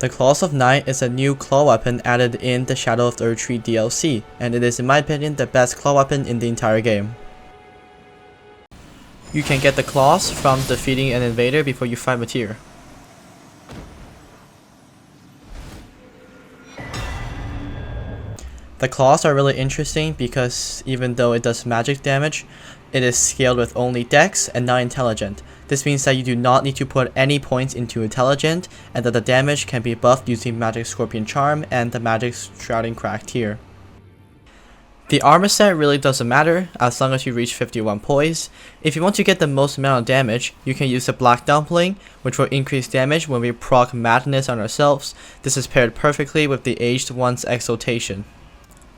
The Claws of Night is a new claw weapon added in the Shadow of the Erdtree DLC, and it is in my opinion the best claw weapon in the entire game. You can get the claws from defeating an invader before you fight Mateer. The claws are really interesting because even though it does magic damage, it is scaled with only dex and not intelligent. This means that you do not need to put any points into intelligent, and that the damage can be buffed using Magic Scorpion Charm and the Magic Shrouding Crack tier. The armor set really doesn't matter as long as you reach 51 poise. If you want to get the most amount of damage, you can use the Black Dumpling, which will increase damage when we proc Madness on ourselves. This is paired perfectly with the Aged One's Exaltation.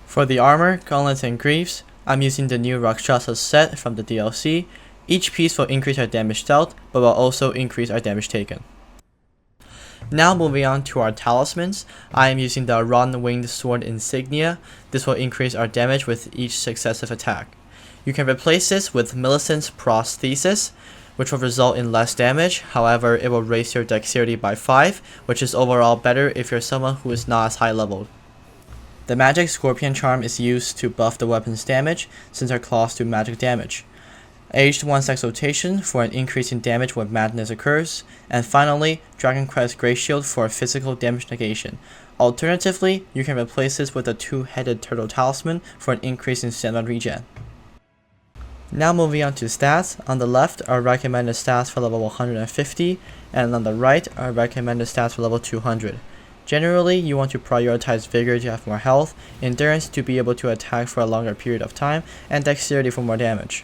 For the armor, gauntlets, and greaves, I'm using the new Rakshasa set from the DLC. Each piece will increase our damage dealt, but will also increase our damage taken. Now moving on to our talismans, I am using the Ron Winged Sword Insignia. This will increase our damage with each successive attack. You can replace this with Millicent's Prosthesis, which will result in less damage. However, it will raise your dexterity by 5, which is overall better if you're someone who is not as high leveled. The Magic Scorpion Charm is used to buff the weapon's damage, since our claws do magic damage. Aged One's Exaltation for an increase in damage when madness occurs, and finally, Dragon Crest Grey Shield for physical damage negation. Alternatively, you can replace this with a two-headed turtle talisman for an increase in stamina regen. Now moving on to stats, on the left are recommended stats for level 150, and on the right are recommended stats for level 200. Generally, you want to prioritize Vigor to have more health, Endurance to be able to attack for a longer period of time, and Dexterity for more damage.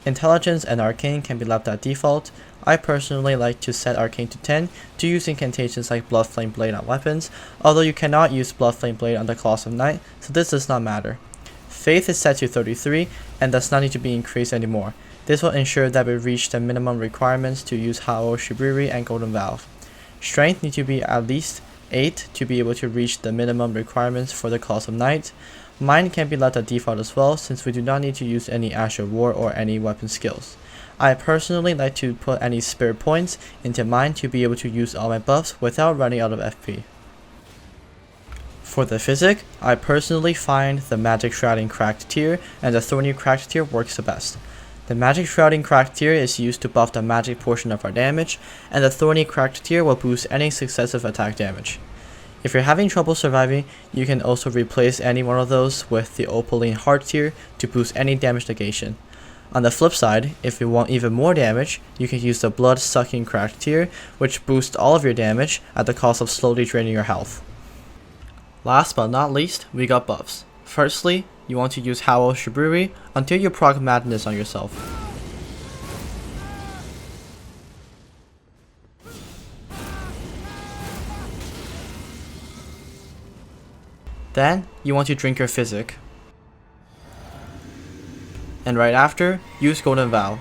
Intelligence and Arcane can be left at default. I personally like to set Arcane to 10 to use incantations like Bloodflame Blade on weapons, although you cannot use Bloodflame Blade on the Claws of Night, so this does not matter. Faith is set to 33 and does not need to be increased anymore. This will ensure that we reach the minimum requirements to use Hao Shiburi and Golden Valve. Strength needs to be at least 8 to be able to reach the minimum requirements for the Claws of Night. Mind can be left at default as well, since we do not need to use any Ash of War or any weapon skills. I personally like to put any spirit points into Mind to be able to use all my buffs without running out of FP. For the Physick, I personally find the Magic Shrouding Cracked tier and the Thorny Cracked tier works the best. The Magic Shrouding Cracked tier is used to buff the magic portion of our damage, and the Thorny Cracked tier will boost any successive attack damage. If you're having trouble surviving, you can also replace any one of those with the Opaline Heart tier to boost any damage negation. On the flip side, if you want even more damage, you can use the Blood Sucking Cracked tier, which boosts all of your damage at the cost of slowly draining your health. Last but not least, we got buffs. Firstly, you want to use Howl Shiburi until you proc Madness on yourself. Then, you want to drink your Physick. And right after, use Golden Vow.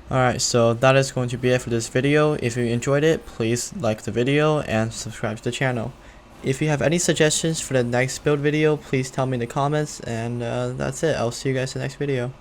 Alright, so that is going to be it for this video. If you enjoyed it, please like the video and subscribe to the channel. If you have any suggestions for the next build video, please tell me in the comments, and that's it. I'll see you guys in the next video.